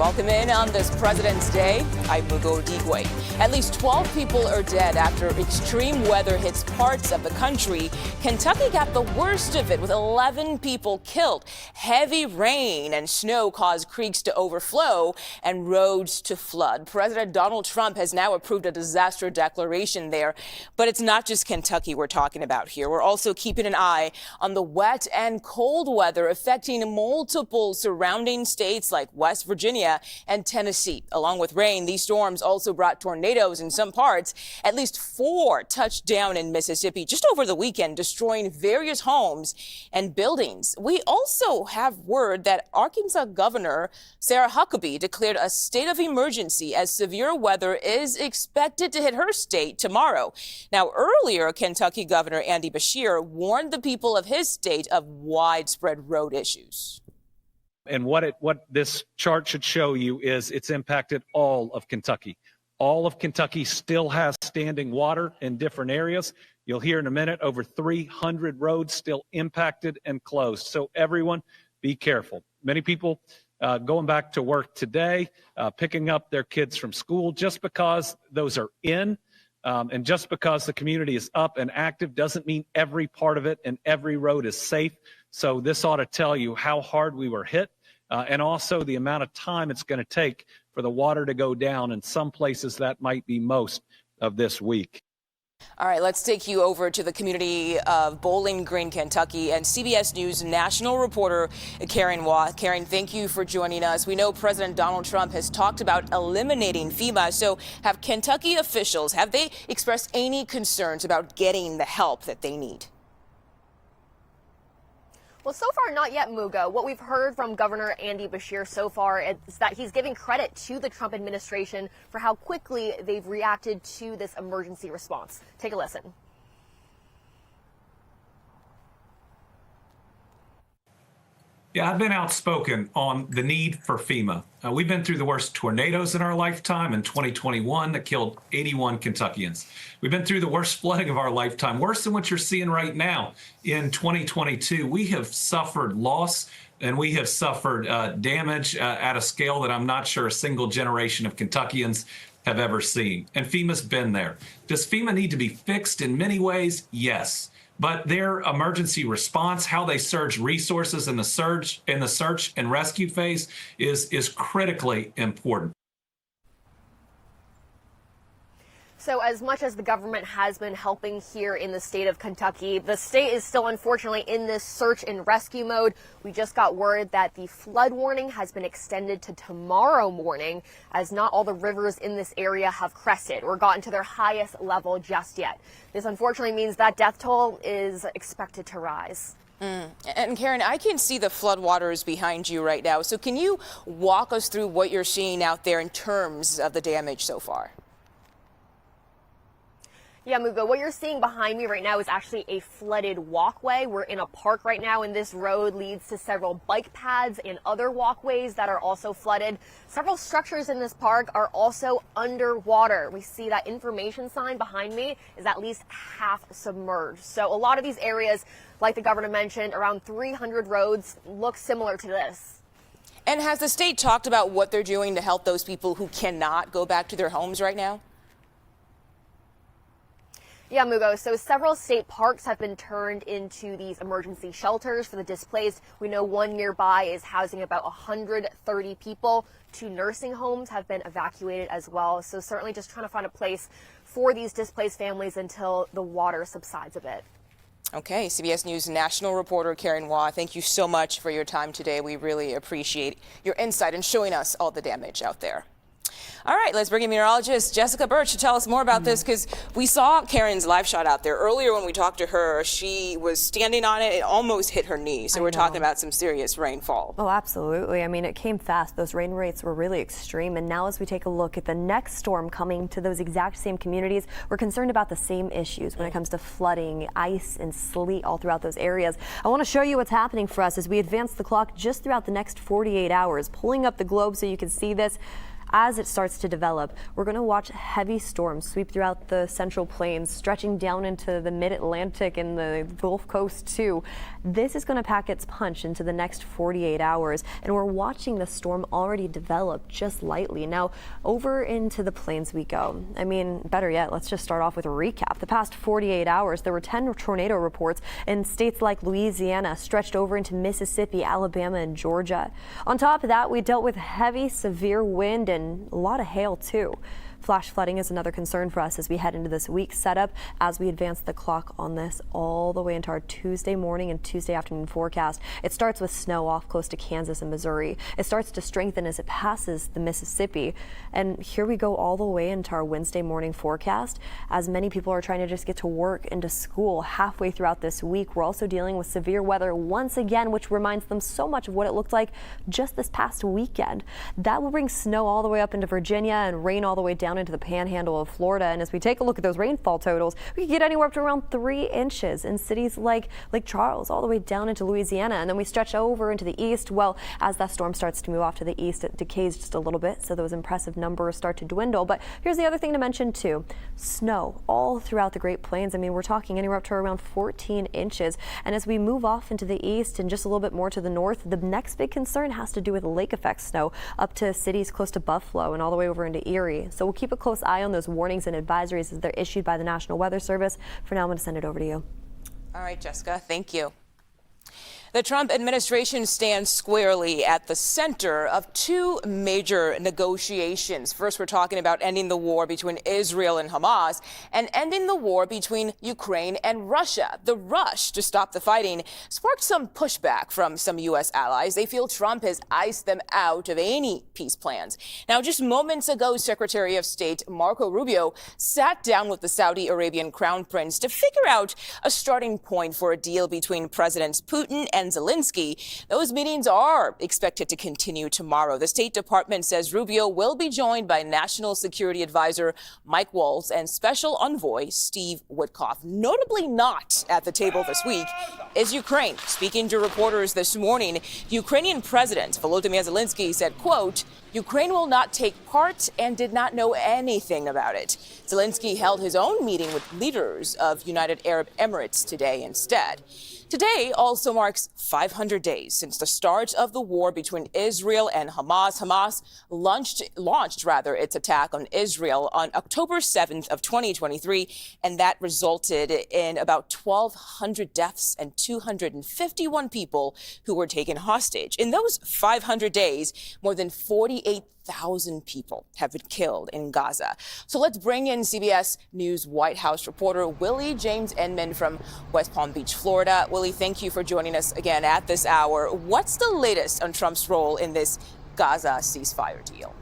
Welcome in on this President's Day. I'm Mugo Digwe. At least 12 people are dead after extreme weather hits parts of the country. Kentucky got the worst of it with 11 people killed. Heavy rain and snow caused creeks to overflow and roads to flood. President Donald Trump has now approved a disaster declaration there. But it's not just Kentucky we're talking about here. We're also keeping an eye on the wet and cold weather affecting multiple surrounding states like West Virginia and Tennessee. Along with rain, these storms also brought tornadoes in some parts. At least 4 touched down in Mississippi just over the weekend, destroying various homes and buildings. We also have word that Arkansas Governor Sarah Huckabee declared a state of emergency as severe weather is expected to hit her state tomorrow. Now, earlier, Kentucky Governor Andy Beshear warned the people of his state of widespread road issues. And what this chart should show you is it's impacted all of Kentucky. All of Kentucky still has standing water in different areas. You'll hear in a minute over 300 roads still impacted and closed. So everyone, be careful. Many people going back to work today, picking up their kids from school. Just because those are in and just because the community is up and active doesn't mean every part of it and every road is safe. So this ought to tell you how hard we were hit and also the amount of time it's going to take for the water to go down. In some places, that might be most of this week. All right, let's take you over to the community of Bowling Green, Kentucky, and CBS News national reporter Karen Waugh. Karen, thank you for joining us. We know President Donald Trump has talked about eliminating FEMA. So have Kentucky officials, have they expressed any concerns about getting the help that they need? Well, so far, not yet, Mugo. What we've heard from Governor Andy Beshear so far is that he's giving credit to the Trump administration for how quickly they've reacted to this emergency response. Take a listen. Yeah, I've been outspoken on the need for FEMA. We've been through the worst tornadoes in our lifetime in 2021 that killed 81 Kentuckians. We've been through the worst flooding of our lifetime, worse than what you're seeing right now in 2022. We have suffered loss and we have suffered damage at a scale that I'm not sure a single generation of Kentuckians have ever seen. And FEMA's been there. Does FEMA need to be fixed in many ways? Yes. But their emergency response, how they surge resources in the search and rescue phase is critically important. So as much as the government has been helping here in the state of Kentucky, the state is still unfortunately in this search and rescue mode. We just got word that the flood warning has been extended to tomorrow morning, as not all the rivers in this area have crested or gotten to their highest level just yet. This unfortunately means that death toll is expected to rise. And Karen, I can see the floodwaters behind you right now. So can you walk us through what you're seeing out there in terms of the damage so far? Yeah, Mugo, what you're seeing behind me right now is actually a flooded walkway. We're in a park right now, and this road leads to several bike paths and other walkways that are also flooded. Several structures in this park are also underwater. We see that information sign behind me is at least half submerged. So a lot of these areas, like the governor mentioned, around 300 roads, look similar to this. And has the state talked about what they're doing to help those people who cannot go back to their homes right now? Yeah, Mugo. So several state parks have been turned into these emergency shelters for the displaced. We know one nearby is housing about 130 people. 2 nursing homes have been evacuated as well. So certainly just trying to find a place for these displaced families until the water subsides a bit. Okay, CBS News national reporter Karen Waugh, thank you so much for your time today. We really appreciate your insight and showing us all the damage out there. All right, let's bring in meteorologist Jessica Birch to tell us more about this, because we saw Karen's live shot out there. Earlier when we talked to her, she was standing on it. It almost hit her knee. So we're talking about some serious rainfall. Oh, absolutely. I mean, it came fast. Those rain rates were really extreme. And now as we take a look at the next storm coming to those exact same communities, we're concerned about the same issues when it comes to flooding, ice and sleet all throughout those areas. I want to show you what's happening for us as we advance the clock just throughout the next 48 hours. Pulling up the globe so you can see this. as it starts to develop, we're going to watch heavy storms sweep throughout the Central Plains, stretching down into the mid-Atlantic and the Gulf Coast too. This is going to pack its punch into the next 48 hours, and we're watching the storm already develop just lightly. Now, over into the plains we go. I mean, better yet, let's just start off with a recap. The past 48 hours, there were 10 tornado reports in states like Louisiana, stretched over into Mississippi, Alabama, and Georgia. On top of that, we dealt with heavy, severe wind and a lot of hail too. Flash flooding is another concern for us as we head into this week's setup as we advance the clock on this all the way into our Tuesday morning and Tuesday afternoon forecast. It starts with snow off close to Kansas and Missouri. It starts to strengthen as it passes the Mississippi. And here we go all the way into our Wednesday morning forecast as many people are trying to just get to work and to school halfway throughout this week. We're also dealing with severe weather once again, which reminds them so much of what it looked like just this past weekend. That will bring snow all the way up into Virginia and rain all the way down into the panhandle of Florida. And as we take a look at those rainfall totals, we could get anywhere up to around 3 inches in cities like Lake Charles, all the way down into Louisiana. And then we stretch over into the east. Well, as that storm starts to move off to the east, it decays just a little bit, so those impressive numbers start to dwindle. But here's the other thing to mention too: snow all throughout the Great Plains. I mean, we're talking anywhere up to around 14 inches. And as we move off into the east and just a little bit more to the north, the next big concern has to do with lake effect snow up to cities close to Buffalo and all the way over into Erie. So we'll keep a close eye on those warnings and advisories as they're issued by the National Weather Service. For now, I'm going to send it over to you. All right, Jessica, thank you. The Trump administration stands squarely at the center of two major negotiations. First, we're talking about ending the war between Israel and Hamas and ending the war between Ukraine and Russia. The rush to stop the fighting sparked some pushback from some U.S. allies. They feel Trump has iced them out of any peace plans. Now, just moments ago, Secretary of State Marco Rubio sat down with the Saudi Arabian Crown Prince to figure out a starting point for a deal between Presidents Putin and Zelenskyy. Those meetings are expected to continue tomorrow. The State Department says Rubio will be joined by National Security Advisor Mike Waltz and Special Envoy Steve Witkoff. Notably not at the table this week is Ukraine. Speaking to reporters this morning, Ukrainian President Volodymyr Zelenskyy said, quote, "Ukraine will not take part and did not know anything about it." Zelenskyy held his own meeting with leaders of United Arab Emirates today instead. Today also marks 500 days since the start of the war between Israel and Hamas. Hamas launched its attack on Israel on October 7th of 2023, and that resulted in about 1,200 deaths and 251 people who were taken hostage. In those 500 days, more than 48,000 people have been killed in Gaza. So let's bring in CBS News White House reporter Willie James Enman from West Palm Beach, Florida. Willie, thank you for joining us again at this hour. What's the latest on Trump's role in this Gaza ceasefire deal?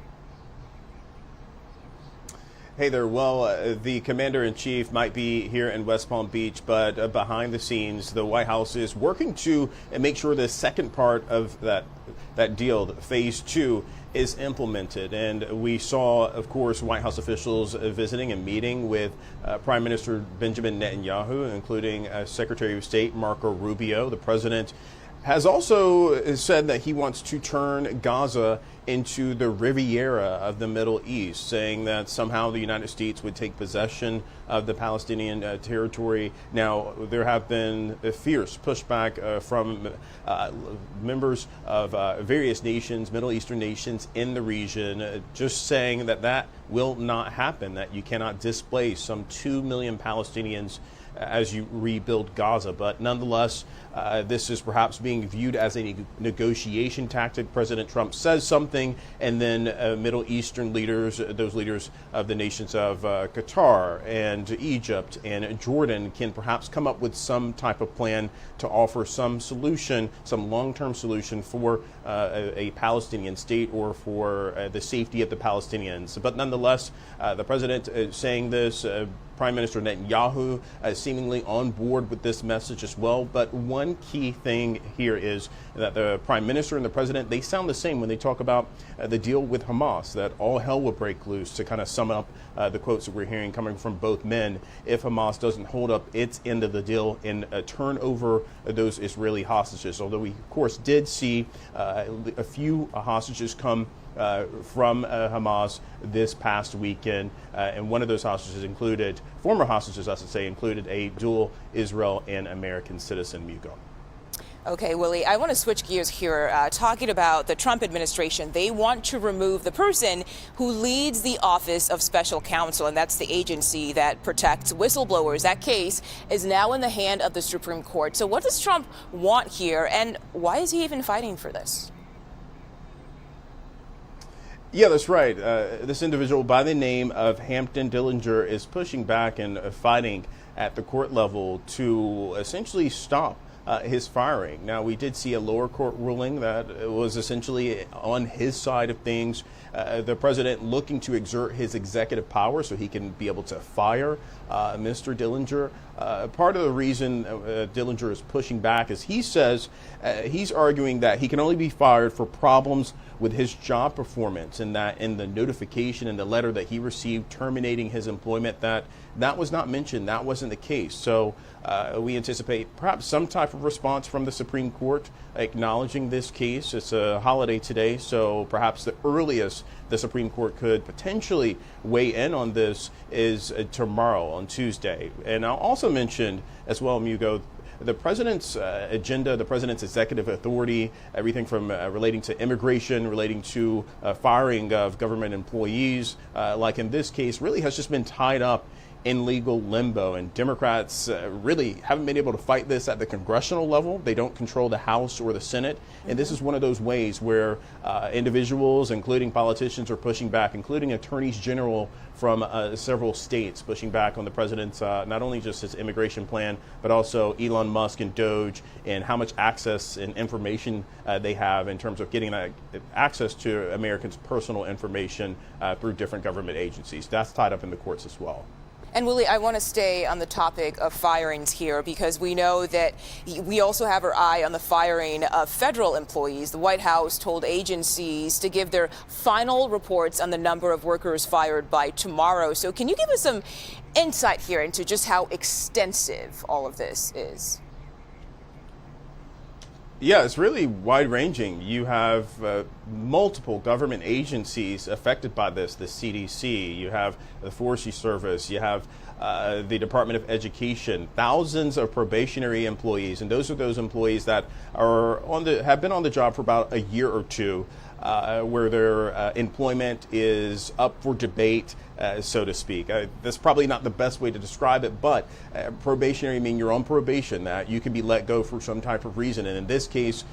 Hey there. Well, the commander-in-chief might be here in West Palm Beach, but behind the scenes, the White House is working to make sure the second part of that deal, phase 2, is implemented. And we saw, of course, White House officials visiting and meeting with Prime Minister Benjamin Netanyahu, including Secretary of State Marco Rubio. The president has also said that he wants to turn Gaza into the Riviera of the Middle East, saying that somehow the United States would take possession of the Palestinian territory. Now, there have been a fierce pushback from members of various nations, Middle Eastern nations in the region, just saying that that will not happen, that you cannot displace some 2 million Palestinians as you rebuild Gaza. But nonetheless, this is perhaps being viewed as a negotiation tactic. President Trump says something, and then Middle Eastern leaders, those leaders of the nations of Qatar and Egypt and Jordan, can perhaps come up with some type of plan to offer some solution, some long-term solution for a Palestinian state or for the safety of the Palestinians. But nonetheless, the president is saying this. Prime Minister Netanyahu seemingly on board with this message as well. But one key thing here is that the Prime Minister and the President, they sound the same when they talk about the deal with Hamas, that all hell will break loose, to kind of sum up the quotes that we're hearing coming from both men, if Hamas doesn't hold up its end of the deal and turn over those Israeli hostages. Although we, of course, did see a few hostages come from Hamas this past weekend. And one of those hostages included, former hostages, I should say, included a dual Israel and American citizen, Mugo. Okay, Willie, I want to switch gears here, talking about the Trump administration. They want to remove the person who leads the Office of Special Counsel, and that's the agency that protects whistleblowers. That case is now in the hand of the Supreme Court. So what does Trump want here, and why is he even fighting for this? Yeah, that's right. This individual by the name of Hampton Dillinger is pushing back and fighting at the court level to essentially stop his firing. Now, we did see a lower court ruling that was essentially on his side of things. The president looking to exert his executive power so he can be able to fire Mr. Dillinger. Part of the reason Dillinger is pushing back is he says he's arguing that he can only be fired for problems with his job performance, and that in the notification and the letter that he received terminating his employment, that was not mentioned. That wasn't the case. So we anticipate perhaps some type of response from the Supreme Court acknowledging this case. It's a holiday today, so perhaps the earliest the Supreme Court could potentially weigh in on this is tomorrow on Tuesday. And I'll also mention as well, Mugo, the president's agenda, the president's executive authority, everything from relating to immigration, relating to firing of government employees, like in this case, really has just been tied up in legal limbo. And Democrats really haven't been able to fight this at the congressional level. They don't control the House or the Senate. And this is one of those ways where individuals, including politicians, are pushing back, including attorneys general from several states, pushing back on the president's not only just his immigration plan, but also Elon Musk and DOGE and how much access and information they have in terms of getting access to Americans' personal information through different government agencies. That's tied up in the courts as well. And Willie, I want to stay on the topic of firings here because we know that we also have our eye on the firing of federal employees. The White House told agencies to give their final reports on the number of workers fired by tomorrow. So can you give us some insight here into just how extensive all of this is? Yeah, it's really wide-ranging. You have multiple government agencies affected by this, the CDC, you have the Forestry Service, you have the Department of Education, thousands of probationary employees, and those are those employees that are have been on the job for about a year or two, where their employment is up for debate, so to speak. That's probably not the best way to describe it, but probationary meaning you're on probation, that you can be let go for some type of reason. And in this case,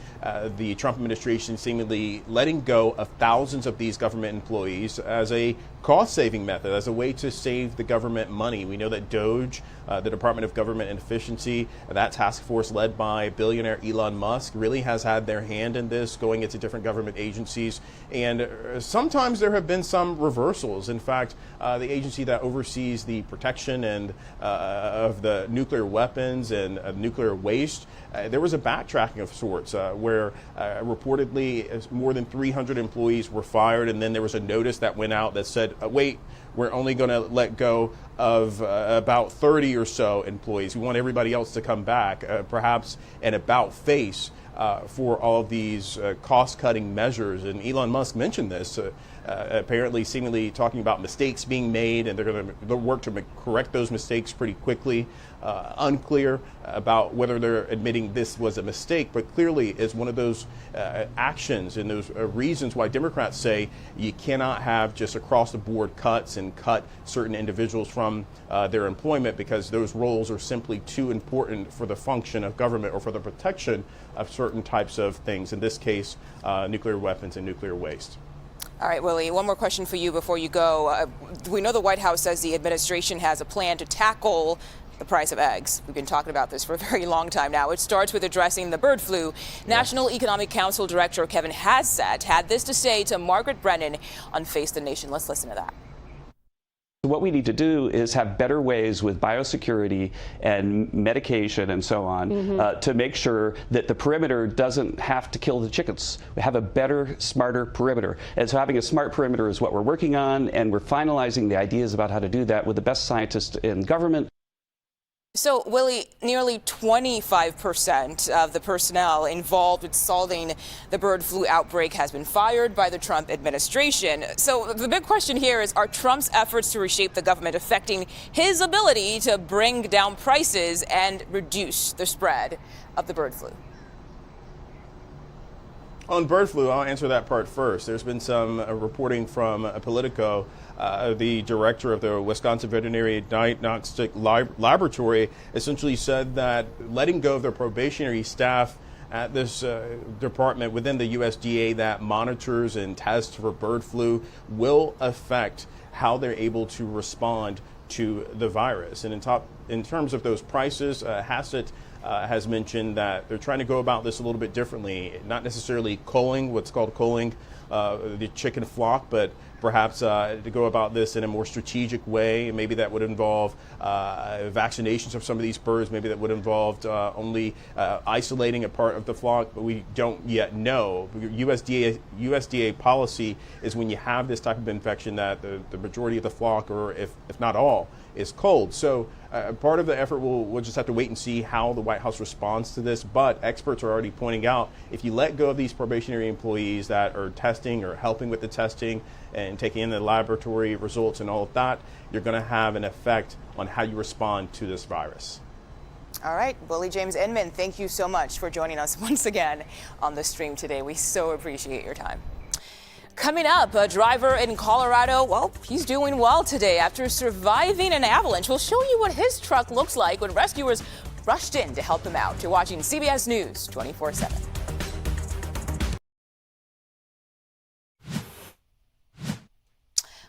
the Trump administration seemingly letting go of thousands of these government employees as a cost-saving method, as a way to save the government money. We know that DOGE, the Department of Government and Efficiency, that task force led by billionaire Elon Musk, really has had their hand in this, going into different government agencies. And sometimes there have been some reversals. In fact, the agency that oversees the protection and of the nuclear weapons and nuclear waste, there was a backtracking of sorts where reportedly more than 300 employees were fired, and then there was a notice that went out that said, wait, we're only going to let go of about 30 or so employees. We want everybody else to come back, perhaps an about face for all of these cost-cutting measures. And Elon Musk mentioned this, apparently seemingly talking about mistakes being made, and they're going to work to correct those mistakes pretty quickly. Unclear about whether they're admitting this was a mistake, but clearly is one of those actions and those reasons why Democrats say you cannot have just across-the-board cuts and cut certain individuals from their employment, because those roles are simply too important for the function of government or for the protection of certain types of things, in this case, nuclear weapons and nuclear waste. All right, Willie, one more question for you before you go. We know the White House says the administration has a plan to tackle the price of eggs. We've been talking about this for a very long time now. It starts with addressing the bird flu. National Economic Council Director Kevin Hassett had this to say to Margaret Brennan on Face the Nation. Let's listen to that. What we need to do is have better ways with biosecurity and medication and so on to make sure that the perimeter doesn't have to kill the chickens. We have a better, smarter perimeter. And so having a smart perimeter is what we're working on, and we're finalizing the ideas about how to do that with the best scientists in government. So, Willie, nearly 25% of the personnel involved in solving the bird flu outbreak has been fired by the Trump administration. So the big question here is, are Trump's efforts to reshape the government affecting his ability to bring down prices and reduce the spread of the bird flu? On bird flu, I'll answer that part first. There's been some reporting from Politico. The director of the Wisconsin Veterinary Diagnostic Laboratory essentially said that letting go of the probationary staff at this department within the USDA that monitors and tests for bird flu will affect how they're able to respond to the virus. And in terms of those prices, Hassett has mentioned that they're trying to go about this a little bit differently, not necessarily culling, what's called culling the chicken flock, but perhaps to go about this in a more strategic way. Maybe that would involve vaccinations of some of these birds. Maybe that would involve only isolating a part of the flock, but we don't yet know. USDA policy is when you have this type of infection that the majority of the flock, or if not all, is cold. So part of the effort, we'll just have to wait and see how the White House responds to this. But experts are already pointing out, if you let go of these probationary employees that are testing or helping with the testing and taking in the laboratory results and all of that, you're going to have an effect on how you respond to this virus. All right, Willie James Inman, thank you so much for joining us once again on the stream today. We so appreciate your time. Coming up, a driver in Colorado, well, he's doing well today after surviving an avalanche. We'll show you what his truck looks like when rescuers rushed in to help him out. You're watching CBS News 24/7.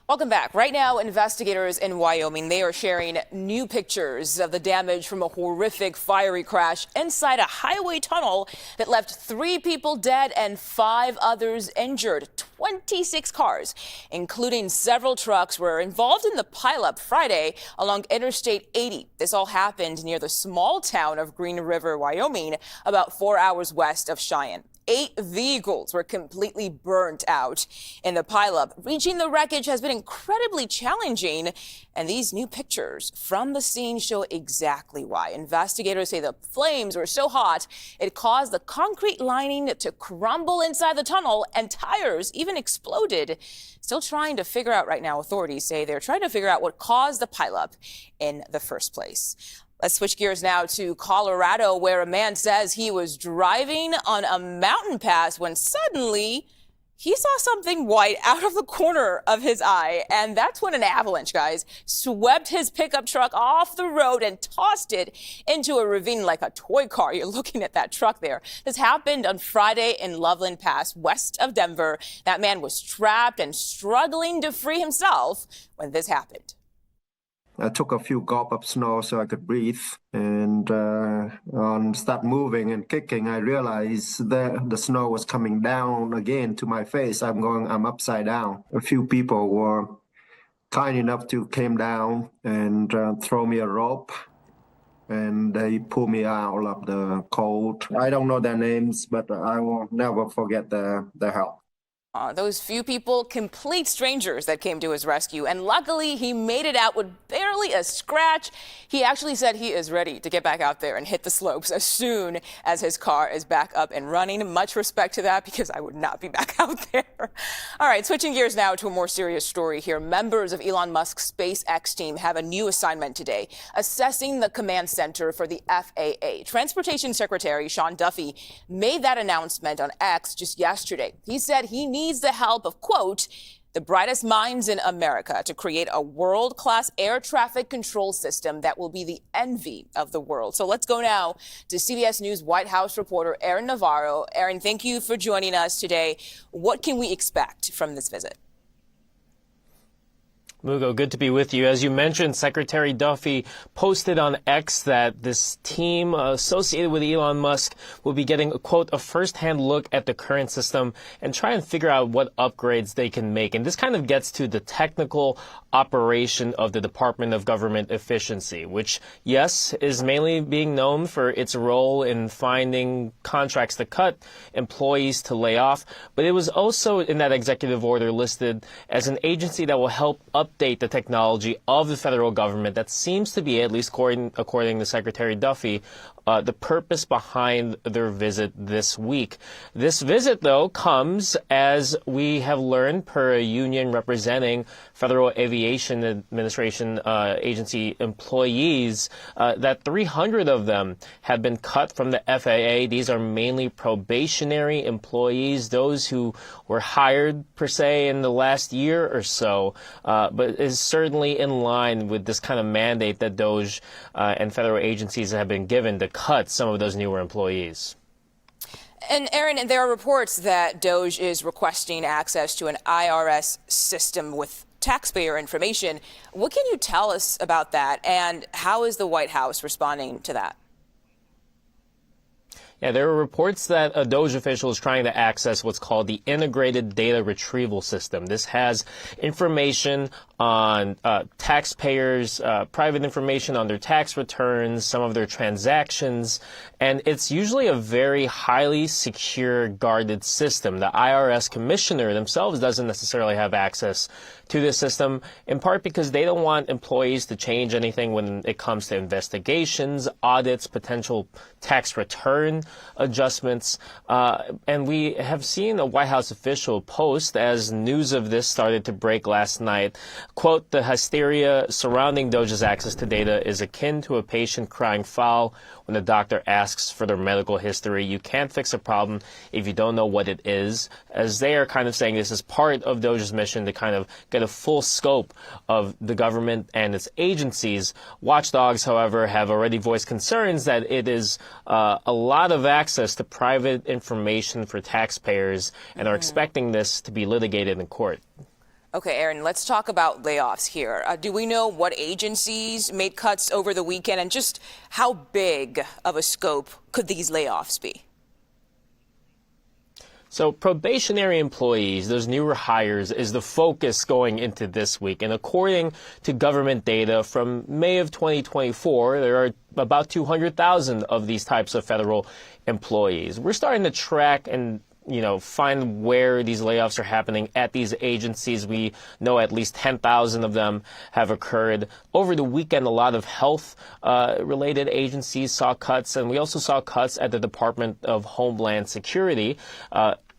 Welcome back. Right now, investigators in Wyoming, they are sharing new pictures of the damage from a horrific fiery crash inside a highway tunnel that left 3 people dead and 5 others injured. 26 cars, including several trucks, were involved in the pileup Friday along Interstate 80. This all happened near the small town of Green River, Wyoming, about 4 hours west of Cheyenne. 8 vehicles were completely burnt out in the pileup. Reaching the wreckage has been incredibly challenging, and these new pictures from the scene show exactly why. Investigators say the flames were so hot it caused the concrete lining to crumble inside the tunnel, and tires even exploded. Still trying to figure out right now, authorities say they're trying to figure out what caused the pileup in the first place. Let's switch gears now to Colorado, where a man says he was driving on a mountain pass when suddenly he saw something white out of the corner of his eye. And that's when an avalanche, guys, swept his pickup truck off the road and tossed it into a ravine like a toy car. You're looking at that truck there. This happened on Friday in Loveland Pass, west of Denver. That man was trapped and struggling to free himself when this happened. I took a few gulps of snow so I could breathe, and on start moving and kicking, I realized that the snow was coming down again to my face. I'm upside down. A few people were kind enough to came down and throw me a rope, and they pulled me out of the cold. I don't know their names, but I will never forget their help. Those few people, complete strangers that came to his rescue, and luckily he made it out with barely a scratch. He actually said he is ready to get back out there and hit the slopes as soon as his car is back up and running. Much respect to that, because I would not be back out there. All right, switching gears now to a more serious story here. Members of Elon Musk's SpaceX team have a new assignment today, assessing the command center for the FAA. Transportation Secretary Sean Duffy made that announcement on X just yesterday. He said he needs the help of, quote, the brightest minds in America to create a world-class air traffic control system that will be the envy of the world. So let's go now to CBS News White House reporter Aaron Navarro. Aaron, thank you for joining us today. What can we expect from this visit? Mugo, good to be with you. As you mentioned, Secretary Duffy posted on X that this team associated with Elon Musk will be getting, quote, a first-hand look at the current system and try and figure out what upgrades they can make. And this kind of gets to the technical operation of the Department of Government Efficiency, which, yes, is mainly being known for its role in finding contracts to cut, employees to lay off. But it was also in that executive order listed as an agency that will help update update the technology of the federal government. That seems to be, at least according to Secretary Duffy, the purpose behind their visit this week. This visit, though, comes as we have learned per a union representing Federal Aviation Administration agency employees that 300 of them have been cut from the FAA. These are mainly probationary employees, those who were hired, per se, in the last year or so, but is certainly in line with this kind of mandate that DOGE and federal agencies have been given to cut some of those newer employees. And Aaron, there are reports that DOGE is requesting access to an IRS system with taxpayer information. What can you tell us about that, and how is the White House responding to that? Yeah, there are reports that a DOGE official is trying to access what's called the Integrated Data Retrieval System. This has information on taxpayers' private information on their tax returns, some of their transactions, and it's usually a very highly secure, guarded system. The IRS commissioner themselves doesn't necessarily have access to this system, in part because they don't want employees to change anything when it comes to investigations, audits, potential tax return adjustments. And we have seen a White House official post as news of this started to break last night. Quote, "The hysteria surrounding DOGE's access to data is akin to a patient crying foul when the doctor asks for their medical history. You can't fix a problem if you don't know what it is," as they are kind of saying this is part of DOGE's mission to kind of get a full scope of the government and its agencies. Watchdogs, however, have already voiced concerns that it is a lot of access to private information for taxpayers and are expecting this to be litigated in court. Okay, Aaron, let's talk about layoffs here. Do we know what agencies made cuts over the weekend, and just how big of a scope could these layoffs be? So probationary employees, those newer hires, is the focus going into this week. And according to government data from May of 2024, there are about 200,000 of these types of federal employees. We're starting to track and find where these layoffs are happening at these agencies. We know at least 10,000 of them have occurred. Over the weekend, a lot of health-related agencies saw cuts, and we also saw cuts at the Department of Homeland Security.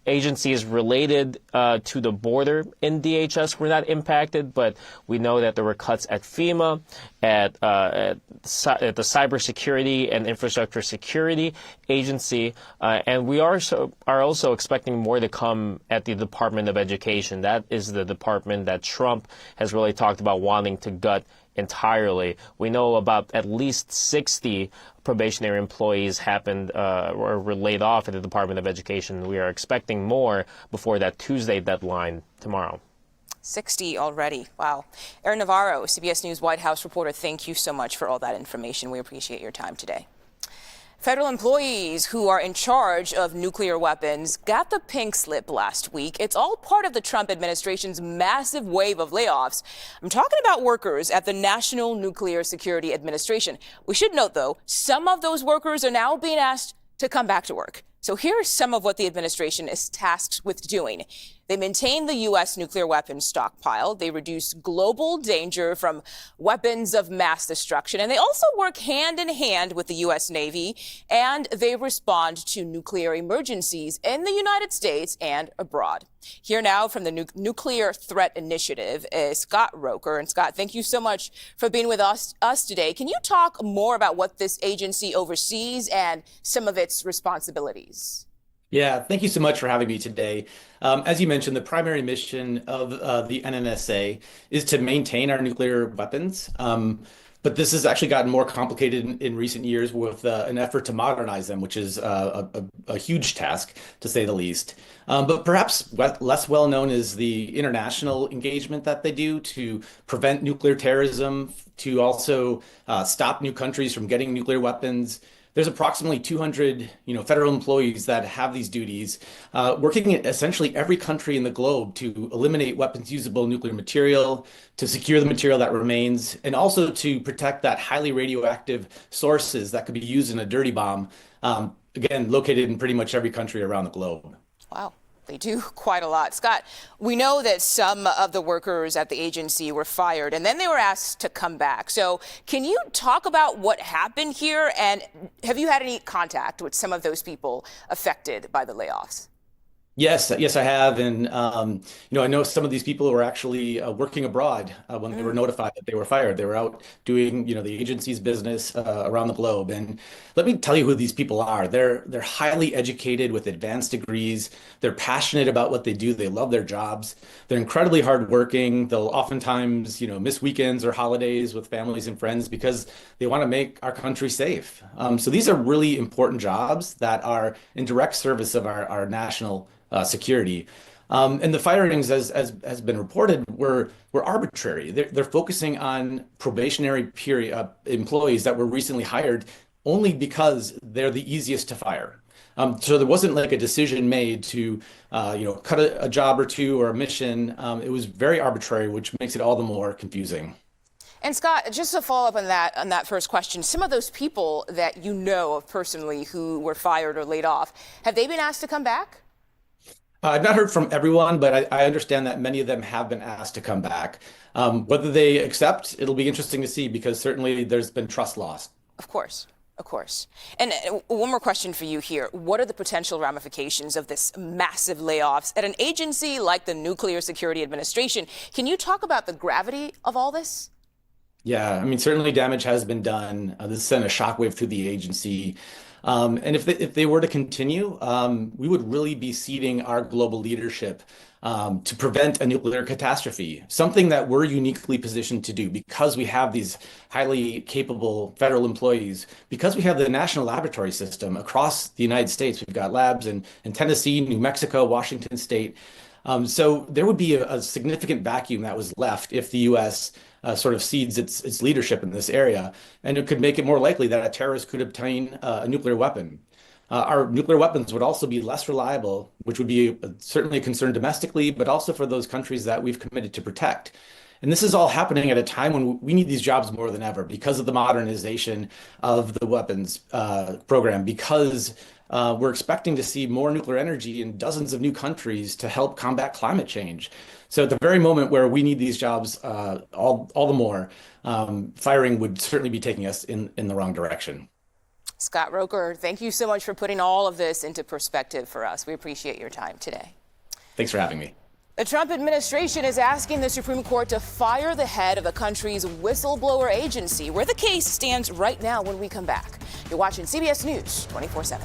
Agencies related to the border in DHS were not impacted, but we know that there were cuts at FEMA, at the Cybersecurity and Infrastructure Security Agency, and we are also expecting more to come at the Department of Education. That is the department that Trump has really talked about wanting to gut entirely. We know about at least 60 probationary employees or were laid off at the Department of Education. We are expecting more before that Tuesday deadline tomorrow. 60 already. Wow. Aaron Navarro, CBS News White House reporter, thank you so much for all that information. We appreciate your time today. Federal employees who are in charge of nuclear weapons got the pink slip last week. It's all part of the Trump administration's massive wave of layoffs. I'm talking about workers at the National Nuclear Security Administration. We should note, though, some of those workers are now being asked to come back to work. So here's some of what the administration is tasked with doing. They maintain the U.S. nuclear weapons stockpile. They reduce global danger from weapons of mass destruction. And they also work hand in hand with the U.S. Navy. And they respond to nuclear emergencies in the United States and abroad. Here now from the Nuclear Threat Initiative is Scott Roker. And Scott, thank you so much for being with us today. Can you talk more about what this agency oversees and some of its responsibilities? Yeah, thank you so much for having me today. As you mentioned, the primary mission of the NNSA is to maintain our nuclear weapons. But this has actually gotten more complicated in recent years with an effort to modernize them, which is a huge task, to say the least. But perhaps less well known is the international engagement that they do to prevent nuclear terrorism, to also stop new countries from getting nuclear weapons. There's approximately 200, federal employees that have these duties, working in essentially every country in the globe to eliminate weapons-usable nuclear material, to secure the material that remains, and also to protect that highly radioactive sources that could be used in a dirty bomb, again, located in pretty much every country around the globe. Wow. They do quite a lot. Scott, we know that some of the workers at the agency were fired and then they were asked to come back. So can you talk about what happened here? And have you had any contact with some of those people affected by the layoffs? Yes, I have. And, I know some of these people were actually working abroad when they were notified that they were fired. They were out doing, the agency's business around the globe. And let me tell you who these people are. They're highly educated with advanced degrees. They're passionate about what they do. They love their jobs. They're incredibly hardworking. They'll oftentimes, miss weekends or holidays with families and friends because they want to make our country safe. So these are really important jobs that are in direct service of our national security. And the firings, as has been reported, were arbitrary. They're focusing on probationary period employees that were recently hired only because they're the easiest to fire. So there wasn't like a decision made to, cut a job or two or a mission. It was very arbitrary, which makes it all the more confusing. And Scott, just to follow up on that first question, some of those people that you know of personally who were fired or laid off, have they been asked to come back? I've not heard from everyone, but I understand that many of them have been asked to come back. Whether they accept, it'll be interesting to see because certainly there's been trust lost. Of course. Of course. And one more question for you here. What are the potential ramifications of this massive layoffs at an agency like the Nuclear Security Administration? Can you talk about the gravity of all this? Yeah, I mean, certainly damage has been done. This sent a shockwave through the agency. And if they were to continue, we would really be ceding our global leadership to prevent a nuclear catastrophe, something that we're uniquely positioned to do because we have these highly capable federal employees, because we have the national laboratory system across the United States. We've got labs in Tennessee, New Mexico, Washington State. So there would be a significant vacuum that was left if the U.S. Sort of cedes its leadership in this area, and it could make it more likely that a terrorist could obtain a nuclear weapon. Our nuclear weapons would also be less reliable, which would be certainly a concern domestically, but also for those countries that we've committed to protect. And this is all happening at a time when we need these jobs more than ever because of the modernization of the weapons program, because we're expecting to see more nuclear energy in dozens of new countries to help combat climate change. So at the very moment where we need these jobs all the more, firing would certainly be taking us in the wrong direction. Scott Roker, thank you so much for putting all of this into perspective for us. We appreciate your time today. Thanks for having me. The Trump administration is asking the Supreme Court to fire the head of the country's whistleblower agency, where the case stands right now when we come back. You're watching CBS News 24/7.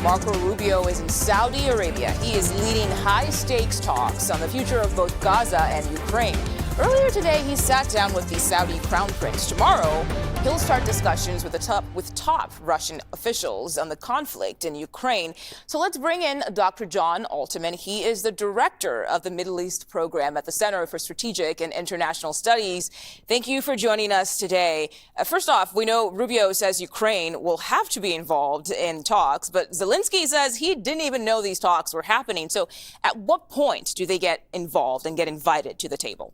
Marco Rubio is in Saudi Arabia. He is leading high-stakes talks on the future of both Gaza and Ukraine. Earlier today, he sat down with the Saudi Crown Prince. Tomorrow, he'll start discussions with top Russian officials on the conflict in Ukraine. So let's bring in Dr. John Altman. He is the director of the Middle East program at the Center for Strategic and International Studies. Thank you for joining us today. First off, we know Rubio says Ukraine will have to be involved in talks, but Zelenskyy says he didn't even know these talks were happening. So at what point do they get involved and get invited to the table?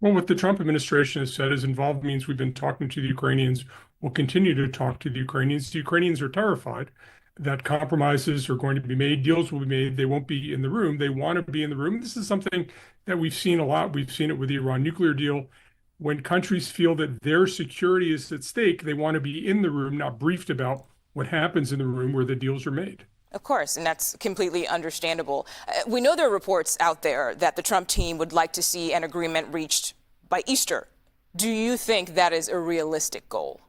Well, what the Trump administration has said is involved means we've been talking to the Ukrainians. We'll continue to talk to the Ukrainians. The Ukrainians are terrified that compromises are going to be made, deals will be made. They won't be in the room. They want to be in the room. This is something that we've seen a lot. We've seen it with the Iran nuclear deal. When countries feel that their security is at stake, they want to be in the room, not briefed about what happens in the room where the deals are made. Of course, and that's completely understandable. We know there are reports out there that the Trump team would like to see an agreement reached by Easter. Do you think that is a realistic goal?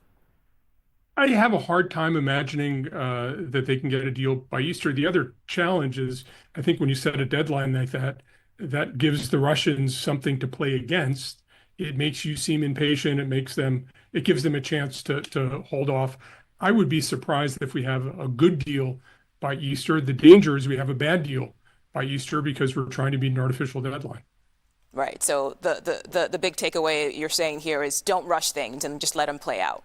I have a hard time imagining that they can get a deal by Easter. The other challenge is, I think when you set a deadline like that, that gives the Russians something to play against. It makes you seem impatient. It gives them a chance to hold off. I would be surprised if we have a good deal by Easter. The danger is we have a bad deal by Easter because we're trying to beat an artificial deadline. Right. So the big takeaway you're saying here is don't rush things and just let them play out.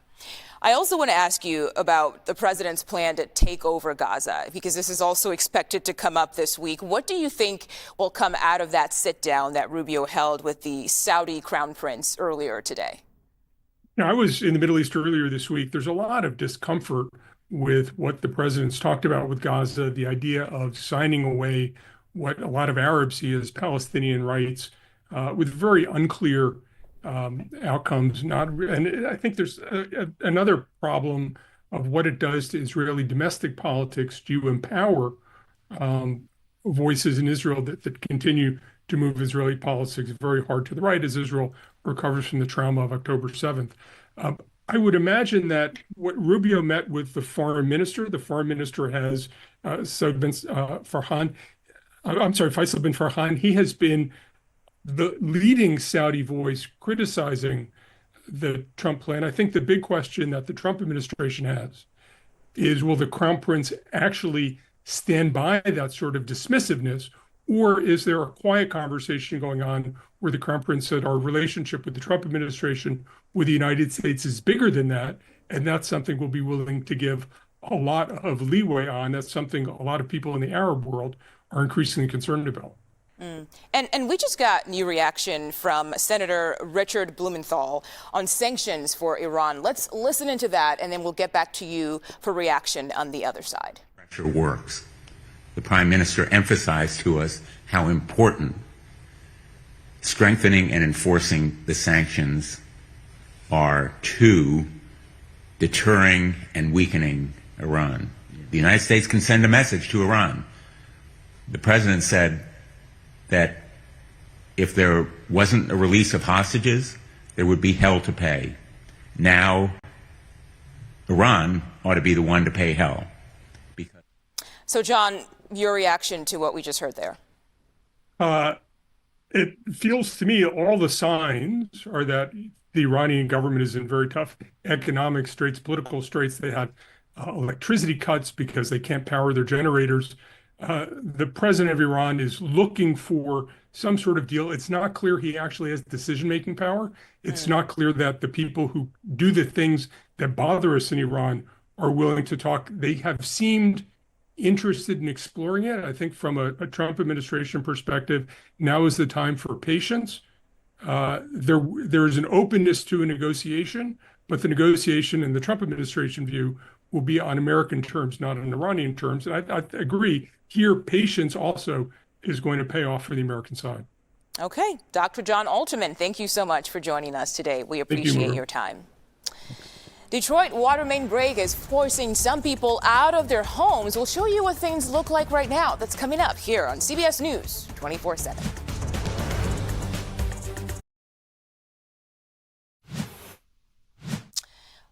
I also want to ask you about the president's plan to take over Gaza, because this is also expected to come up this week. What do you think will come out of that sit down that Rubio held with the Saudi crown prince earlier today? Now, I was in the Middle East earlier this week. There's a lot of discomfort with what the president's talked about with Gaza, the idea of signing away what a lot of Arabs see as Palestinian rights, with very unclear outcomes. And I think there's another problem of what it does to Israeli domestic politics. Do you empower voices in Israel that continue to move Israeli politics very hard to the right as Israel recovers from the trauma of October 7th? I would imagine that what Rubio met with the foreign minister has Faisal bin Farhan. He has been the leading Saudi voice criticizing the Trump plan. I think the big question that the Trump administration has is, will the crown prince actually stand by that sort of dismissiveness, or is there a quiet conversation going on where the crown prince said our relationship with the Trump administration with the United States is bigger than that, and that's something we'll be willing to give a lot of leeway on. That's something a lot of people in the Arab world are increasingly concerned about. And we just got new reaction from Senator Richard Blumenthal on sanctions for Iran. Let's listen into that, and then we'll get back to you for reaction on the other side. Pressure works. The Prime Minister emphasized to us how important strengthening and enforcing the sanctions are to deterring and weakening Iran. The United States can send a message to Iran. The president said that if there wasn't a release of hostages, there would be hell to pay. Now, Iran ought to be the one to pay hell. So, John, your reaction to what we just heard there? It feels to me all the signs are that the Iranian government is in very tough economic straits, political straits. They had electricity cuts because they can't power their generators. The president of Iran is looking for some sort of deal. It's not clear he actually has decision-making power. It's not clear that the people who do the things that bother us in Iran are willing to talk. They have seemed interested in exploring it. I think from a Trump administration perspective, now is the time for patience. There is an openness to a negotiation, but the negotiation in the Trump administration view will be on American terms, not on Iranian terms. And I agree here, patience also is going to pay off for the American side. Okay. Dr. John Alterman, thank you so much for joining us today. We appreciate your time. Detroit water main break is forcing some people out of their homes. We'll show you what things look like right now. That's coming up here on CBS News 24/7.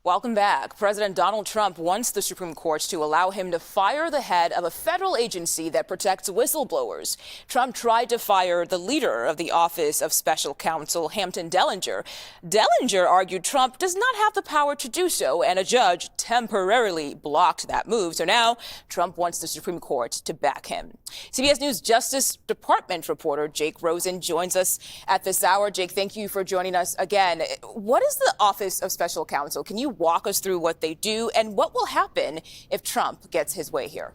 Welcome back. President Donald Trump wants the Supreme Court to allow him to fire the head of a federal agency that protects whistleblowers. Trump tried to fire the leader of the Office of Special Counsel, Hampton Dellinger. Dellinger argued Trump does not have the power to do so, and a judge temporarily blocked that move. So now Trump wants the Supreme Court to back him. CBS News Justice Department reporter Jake Rosen joins us at this hour. Jake, thank you for joining us again. What is the Office of Special Counsel? Can you walk us through what they do and what will happen if Trump gets his way here?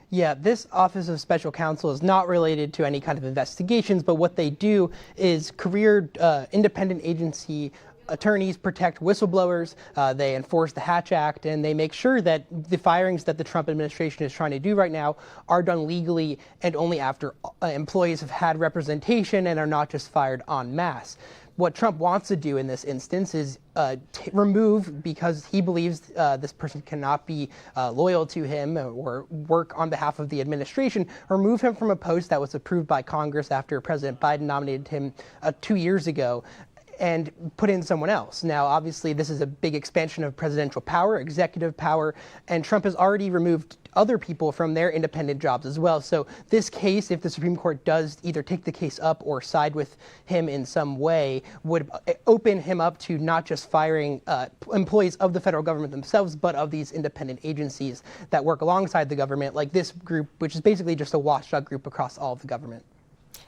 Yeah, this Office of Special Counsel is not related to any kind of investigations, but what they do is career independent agency attorneys protect whistleblowers, they enforce the Hatch Act, and they make sure that the firings that the Trump administration is trying to do right now are done legally and only after employees have had representation and are not just fired en masse. What Trump wants to do in this instance is remove, because he believes this person cannot be loyal to him or work on behalf of the administration, remove him from a post that was approved by Congress after President Biden nominated him 2 years ago, and put in someone else. Now, obviously, this is a big expansion of presidential power, executive power, and Trump has already removed other people from their independent jobs as well. So this case, if the Supreme Court does either take the case up or side with him in some way, would open him up to not just firing employees of the federal government themselves, but of these independent agencies that work alongside the government, like this group, which is basically just a watchdog group across all of the government.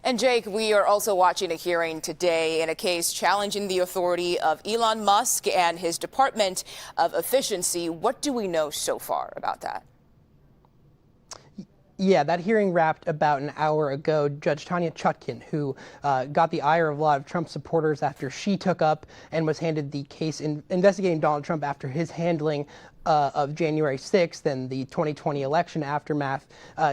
And Jake, we are also watching a hearing today in a case challenging the authority of Elon Musk and his Department of Efficiency. What do we know so far about that? Yeah, that hearing wrapped about an hour ago. Judge Tanya Chutkin, who got the ire of a lot of Trump supporters after she took up and was handed the case investigating Donald Trump after his handling of January 6th and the 2020 election aftermath.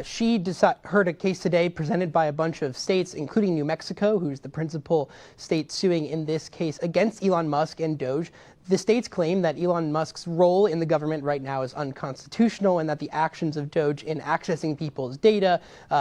She heard a case today presented by a bunch of states, including New Mexico, who's the principal state suing in this case against Elon Musk and DOGE. The states claim that Elon Musk's role in the government right now is unconstitutional and that the actions of DOGE in accessing people's data,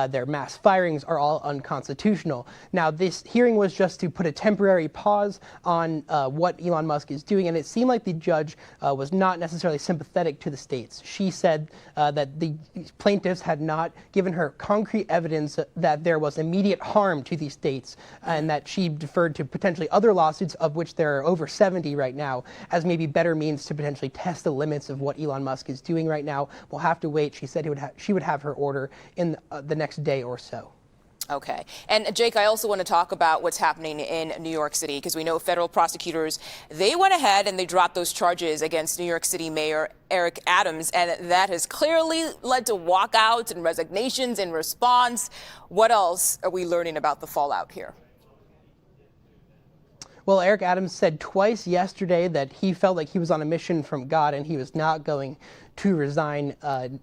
their mass firings, are all unconstitutional. Now, this hearing was just to put a temporary pause on what Elon Musk is doing, and it seemed like the judge was not necessarily sympathetic to the states. She said that the plaintiffs had not given her concrete evidence that there was immediate harm to these states, and that she deferred to potentially other lawsuits, of which there are over 70 right now, as maybe better means to potentially test the limits of what Elon Musk is doing right now. We'll have to wait. She said she would have her order in the next day or so. Okay. And Jake, I also want to talk about what's happening in New York City, because we know federal prosecutors, they went ahead and they dropped those charges against New York City Mayor Eric Adams, and that has clearly led to walkouts and resignations in response. What else are we learning about the fallout here? Well, Eric Adams said twice yesterday that he felt like he was on a mission from God and he was not going to resign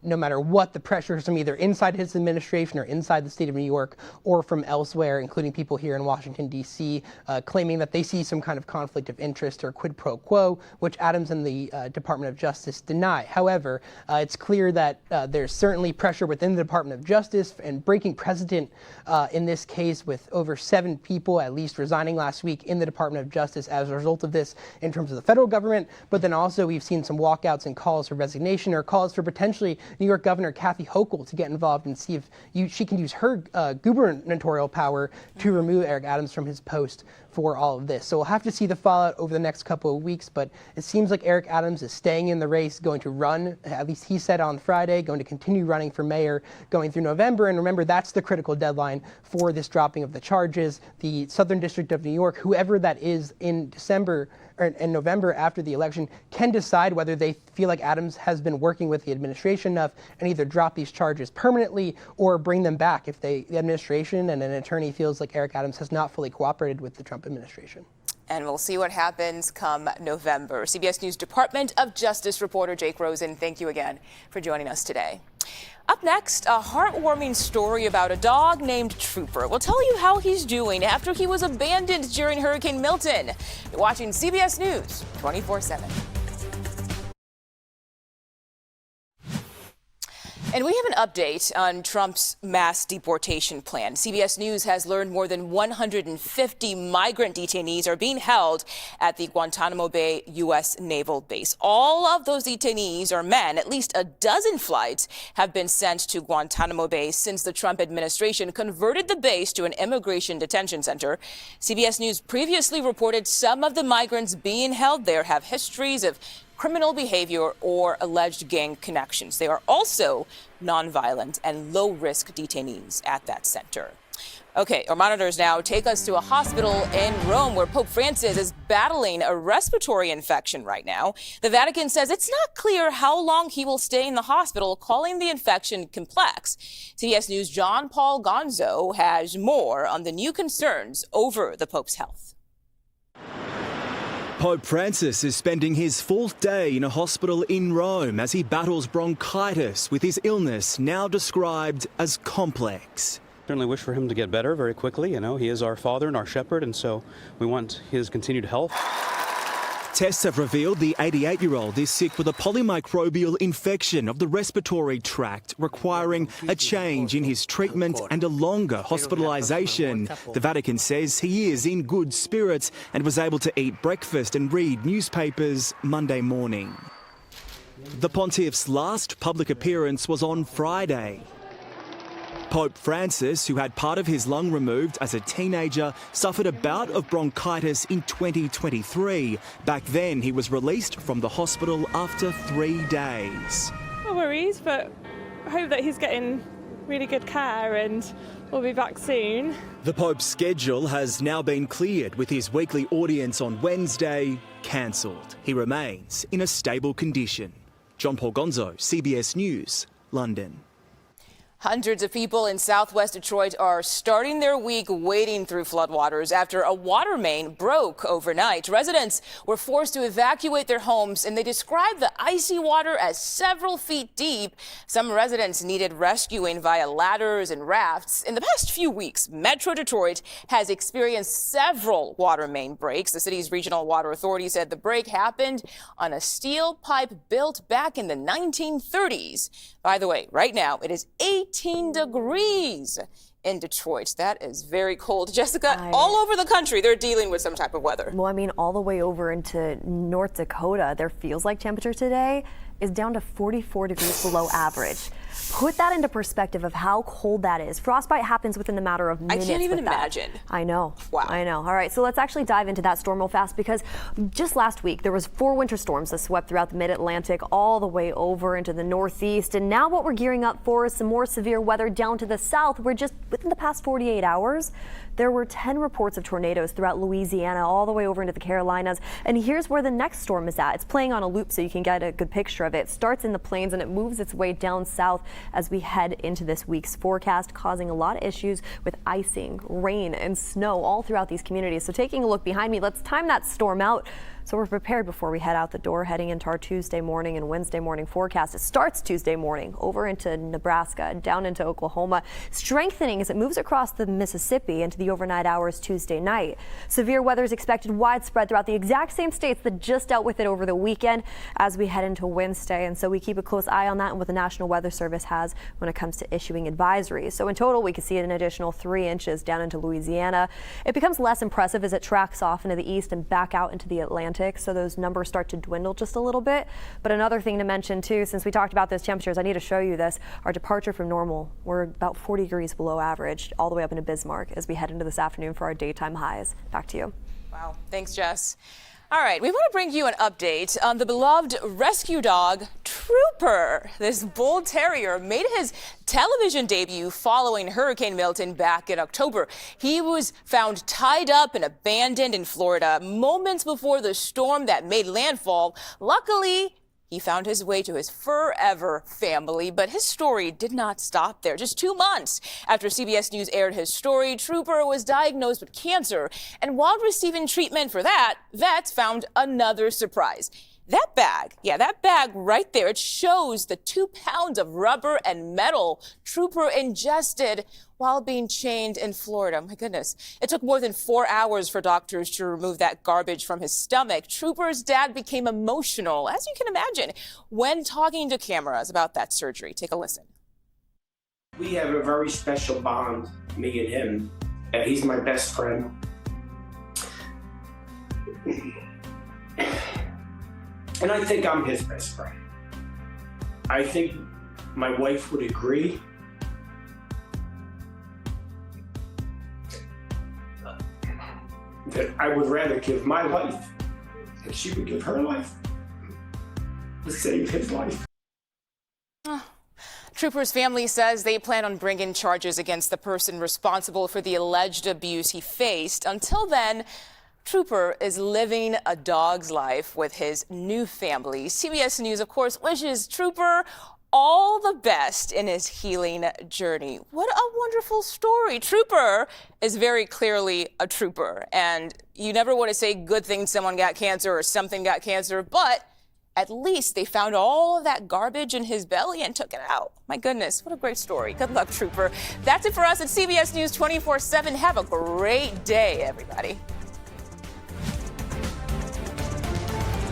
no matter what the pressures from either inside his administration or inside the state of New York or from elsewhere, including people here in Washington, D.C., claiming that they see some kind of conflict of interest or quid pro quo, which Adams and the Department of Justice deny. However, it's clear that there's certainly pressure within the Department of Justice and breaking precedent in this case, with over 7 people at least resigning last week in the Department of Justice as a result of this in terms of the federal government. But then also we've seen some walkouts and calls for resignation, or calls for potentially New York Governor Kathy Hochul to get involved and see if she can use her gubernatorial power to remove Eric Adams from his post for all of this. So we'll have to see the fallout over the next couple of weeks, but it seems like Eric Adams is staying in the race, going to run, at least he said on Friday, going to continue running for mayor going through November. And remember, that's the critical deadline for this dropping of the charges. The Southern District of New York, whoever that is in December or in November after the election, can decide whether they feel like Adams has been working with the administration enough and either drop these charges permanently or bring them back if the administration and an attorney feels like Eric Adams has not fully cooperated with the Trump administration. And we'll see what happens come November. CBS News Department of Justice reporter Jake Rosen, thank you again for joining us today. Up next, a heartwarming story about a dog named Trooper. We'll tell you how he's doing after he was abandoned during Hurricane Milton. You're watching CBS News 24/7. And we have an update on Trump's mass deportation plan. CBS News has learned more than 150 migrant detainees are being held at the Guantanamo Bay U.S. Naval Base. All of those detainees are men. At least a dozen flights have been sent to Guantanamo Bay since the Trump administration converted the base to an immigration detention center. CBS News previously reported some of the migrants being held there have histories of criminal behavior or alleged gang connections. They are also nonviolent and low-risk detainees at that center. Okay, our monitors now take us to a hospital in Rome where Pope Francis is battling a respiratory infection right now. The Vatican says it's not clear how long he will stay in the hospital, calling the infection complex. CBS News' John Paul Gonzo has more on the new concerns over the Pope's health. Pope Francis is spending his 4th day in a hospital in Rome as he battles bronchitis, with his illness now described as complex. Certainly wish for him to get better very quickly. You know, he is our father and our shepherd, and so we want his continued health. Tests have revealed the 88-year-old is sick with a polymicrobial infection of the respiratory tract, requiring a change in his treatment and a longer hospitalisation. The Vatican says he is in good spirits and was able to eat breakfast and read newspapers Monday morning. The Pontiff's last public appearance was on Friday. Pope Francis, who had part of his lung removed as a teenager, suffered a bout of bronchitis in 2023. Back then, he was released from the hospital after 3 days. No worries, but I hope that he's getting really good care, and we'll be back soon. The Pope's schedule has now been cleared, with his weekly audience on Wednesday cancelled. He remains in a stable condition. John Paul Gonzo, CBS News, London. Hundreds of people in southwest Detroit are starting their week wading through floodwaters after a water main broke overnight. Residents were forced to evacuate their homes, and they described the icy water as several feet deep. Some residents needed rescuing via ladders and rafts. In the past few weeks, Metro Detroit has experienced several water main breaks. The city's regional water authority said the break happened on a steel pipe built back in the 1930s. By the way, right now it is 18 degrees in Detroit. That is very cold. Jessica, all over the country, they're dealing with some type of weather. Well, I mean, all the way over into North Dakota, there feels like temperature today is down to 44 degrees below average. Put that into perspective of how cold that is. Frostbite happens within the matter of minutes. I can't even with that. imagine. I know. Wow. I know. All right, so let's actually dive into that storm real fast, because just last week there was 4 winter storms that swept throughout the mid-Atlantic all the way over into the Northeast. And now what we're gearing up for is some more severe weather down to the south, where just within the past 48 hours, there were 10 reports of tornadoes throughout Louisiana all the way over into the Carolinas. And here's where the next storm is at. It's playing on a loop so you can get a good picture of it. It starts in the plains and it moves its way down south as we head into this week's forecast, causing a lot of issues with icing, rain, and snow all throughout these communities. So taking a look behind me, let's time that storm out so we're prepared before we head out the door, heading into our Tuesday morning and Wednesday morning forecast. It starts Tuesday morning over into Nebraska, down into Oklahoma, strengthening as it moves across the Mississippi into the overnight hours Tuesday night. Severe weather is expected widespread throughout the exact same states that just dealt with it over the weekend as we head into Wednesday. And so we keep a close eye on that and what the National Weather Service has when it comes to issuing advisories. So in total, we could see an additional 3 inches down into Louisiana. It becomes less impressive as it tracks off into the east and back out into the Atlantic. So those numbers start to dwindle just a little bit. But another thing to mention too, since we talked about those temperatures, I need to show you this. Our departure from normal, we're about 40 degrees below average all the way up into Bismarck as we head into this afternoon for our daytime highs. Back to you. Wow. Thanks, Jess. All right, we want to bring you an update on the beloved rescue dog, Trooper. This bull terrier made his television debut following Hurricane Milton back in October. He was found tied up and abandoned in Florida moments before the storm that made landfall. Luckily, he found his way to his forever family, but his story did not stop there. Just 2 months after CBS News aired his story, Trooper was diagnosed with cancer. And while receiving treatment for that, vets found another surprise. That bag right there, it shows the 2 pounds of rubber and metal Trooper ingested while being chained in Florida. My goodness. It took more than 4 hours for doctors to remove that garbage from his stomach. Trooper's dad became emotional, as you can imagine, when talking to cameras about that surgery. Take a listen. We have a very special bond, me and him. He's my best friend. And I think I'm his best friend. I think my wife would agree. That I would rather give my life than she would give her life to save his life. Trooper's family says they plan on bringing charges against the person responsible for the alleged abuse he faced. Until then, Trooper is living a dog's life with his new family. CBS News, of course, wishes Trooper all the best in his healing journey. What a wonderful story. Trooper is very clearly a trooper. And you never want to say good thing someone got cancer or something got cancer, but at least they found all of that garbage in his belly and took it out. My goodness, what a great story. Good luck, Trooper. That's it for us at CBS News 24/7. Have a great day, everybody.